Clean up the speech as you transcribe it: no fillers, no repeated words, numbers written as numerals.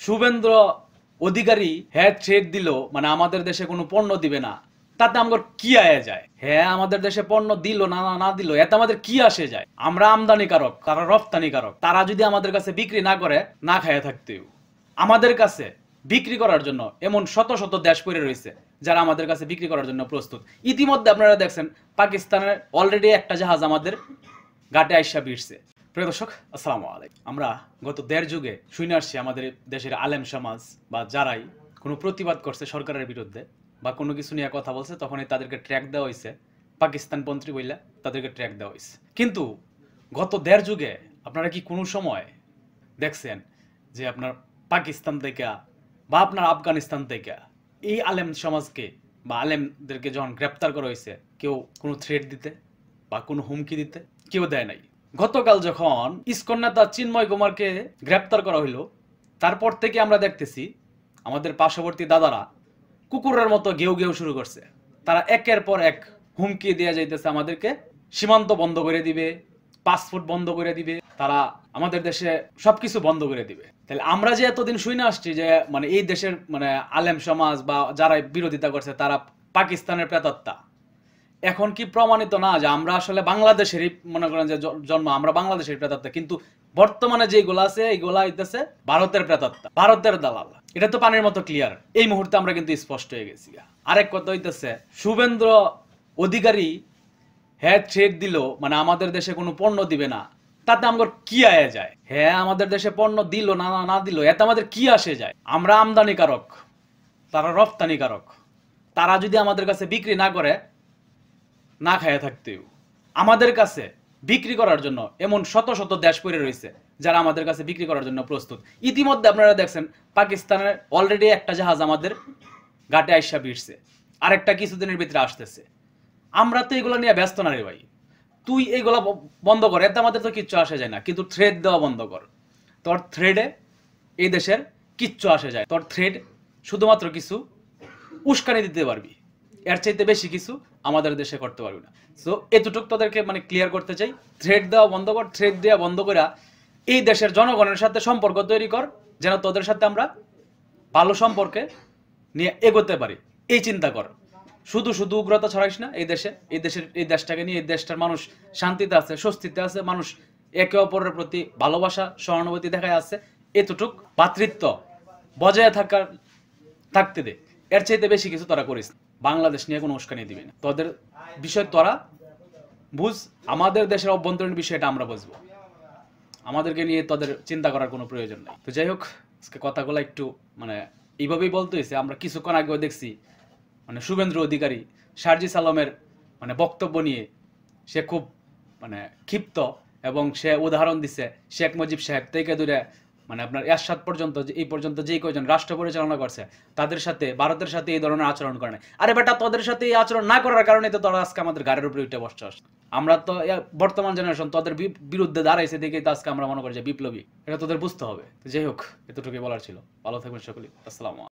শুভেন্দ্র অধিকারী হ্যাঁ থ্রেট দিল মানে আমাদের দেশে কোনো পণ্য দিবে না, তাতে আমাদের কি আয়া যায়? হ্যাঁ আমাদের দেশে পণ্য দিল না না দিল এতে আমাদের কি আসে যায়? আমরা আমদানিকারক, তারা রপ্তানিকারক। তারা যদি আমাদের কাছে বিক্রি না করে না খাইয়া থাকতেও আমাদের কাছে বিক্রি করার জন্য এমন শত শত দেশ পড়ে রয়েছে যারা আমাদের কাছে বিক্রি করার জন্য প্রস্তুত। ইতিমধ্যে আপনারা দেখছেন পাকিস্তানের অলরেডি একটা জাহাজ আমাদের ঘাটে আইসা ভিড়ছে। প্রিয় দর্শক, আসসালামু আলাইকুম। আমরা গত দেড় যুগে শুনে আসছি আমাদের দেশের আলেম সমাজ বা যারাই কোনো প্রতিবাদ করছে সরকারের বিরুদ্ধে বা কোনো কিছু নিয়ে কথা বলছে তখনই তাদেরকে ট্র্যাক দেওয়া হয়েছে, পাকিস্তানপন্থী বইলা তাদেরকে ট্র্যাক দেওয়া হয়েছে। কিন্তু গত দেড় যুগে আপনারা কি কোনো সময় দেখছেন যে আপনার পাকিস্তান থেকে বা আপনার আফগানিস্তান থেকে এই আলেম সমাজকে বা আলেমদেরকে যখন গ্রেপ্তার করা হয়েছে কেউ কোনো থ্রেট দিতে বা কোনো হুমকি দিতে? কেউ দেয় নাই। গতকাল যখন ইসকন নেতা চিন্ময় কুমারকে গ্রেপ্তার করা হইলো তারপর থেকে আমরা দেখতেছি আমাদের পার্শ্ববর্তী দাদারা কুকুরের মতো গেউ গেউ শুরু করছে। তারা একের পর এক হুমকি দেওয়া যাইতেছে আমাদেরকে, সীমান্ত বন্ধ করে দিবে, পাসপোর্ট বন্ধ করে দিবে, তারা আমাদের দেশে সবকিছু বন্ধ করে দিবে। তাহলে আমরা যে এতদিন শুনে আসছি যে মানে এই দেশের মানে আলেম সমাজ বা যারা বিরোধিতা করছে তারা পাকিস্তানের প্রেতাত্মা, এখন কি প্রমাণিত না যে আমরা আসলে বাংলাদেশেরই মনে করেন যে জন্ম, আমরা বাংলাদেশের প্রেতাত্মা, কিন্তু বর্তমানে যেগুলো আছে এইগুলা হইতেছে ভারতের প্রেতাত্মা, ভারতের দালাল। এটা তো পানির মতো ক্লিয়ার। এই মুহূর্তে আমরা কিন্তু স্পষ্ট হয়ে গেছি। আরেক কথা হইতেছে শুভেন্দ্র অধিকারী হ্যাঁ থ্রেট দিল মানে আমাদের দেশে কোনো পণ্য দিবে না, তাতে আমাদের কি আয়া যায়? হ্যাঁ আমাদের দেশে পণ্য দিল না না দিল এতে আমাদের কি আসে যায়? আমরা আমদানিকারক, তারা রপ্তানিকারক। তারা যদি আমাদের কাছে বিক্রি না করে না খাইয়া থাকতেও আমাদের কাছে বিক্রি করার জন্য এমন শত শত দেশ পড়ে রয়েছে যারা আমাদের কাছে বিক্রি করার জন্য প্রস্তুত। ইতিমধ্যে আপনারা দেখছেন পাকিস্তানের অলরেডি একটা জাহাজ আমাদের ঘাটে আইসা ভিড়ছে, আরেকটা কিছুদিনের ভিতরে আসতেছে। আমরা তো এগুলো নিয়ে ব্যস্ত না রে ভাই। তুই এইগুলা বন্ধ কর, এতে আমাদের তো কিচ্ছু আসে যায় না, কিন্তু থ্রেড দেওয়া বন্ধ কর। তোর থ্রেডে এই দেশের কিচ্ছু আসে যায়। তোর থ্রেড শুধুমাত্র কিছু উস্কানি দিতে পারবি, এর চাইতে বেশি কিছু আমাদের দেশে করতে পারবি না। সো এতটুকু তাদেরকে মানে ক্লিয়ার করতে চাই। থ্রেড দেওয়া বন্ধ কর, থ্রেড দেওয়া বন্ধ করে এই দেশের জনগণের সাথে সম্পর্ক তৈরি কর, যেন তোদের সাথে আমরা ভালো সম্পর্কে নিয়ে এগোতে পারি, এই চিন্তা কর। শুধু শুধু উগ্রতা ছড়াইস না এই দেশে। এই দেশটাকে নিয়ে এই দেশটার মানুষ শান্তিতে আছে, স্বস্তিতে আছে, মানুষ একে অপরের প্রতি ভালোবাসা সহানুভূতি দেখায় আছে। এতটুক ভ্রাতৃত্ব বজায় থাকতে দে, এর চাইতে বেশি কিছু তোরা করিস। বাংলাদেশ নিয়ে কোনো উস্কানি দিবি না। তোদের বিষয় তোরা বুঝ, আমাদের দেশের অভ্যন্তরীণ বিষয়টা আমরা বুঝবো। আমাদেরকে নিয়ে তোদের চিন্তা করার কোনো প্রয়োজন নেই। তো যাই হোক, আজকে কথাগুলো একটু মানে এইভাবেই বলতে হয়েছে। আমরা কিছুক্ষণ আগেও দেখছি মানে শুভেন্দ্র অধিকারী শারজিস আলমের মানে বক্তব্য নিয়ে সে খুব মানে ক্ষিপ্ত এবং সে উদাহরণ দিচ্ছে শেখ মুজিব সাহেব থেকে দূরে মানে আপনার এরশাদ পর্যন্ত, এই পর্যন্ত যেই কয়জন রাষ্ট্র পরিচালনা করছে তাদের সাথে, ভারতের সাথে এই ধরনের আচরণ করে না। আরে বেটা, তোদের সাথে এই আচরণ না করার কারণে তো তোরা আজকে আমাদের গাড়ির উপরে উঠে বসছে। আমরা তো বর্তমান জেনারেশন তোদের বিরুদ্ধে দাঁড়াইছে দেখে তো আজকে আমরা মনে করি যে বিপ্লবী। এটা তোদের বুঝতে হবে। যাই হোক, এতটুকুই বলার ছিল। ভালো থাকবেন সকলেই। আসসালামু আলাইকুম।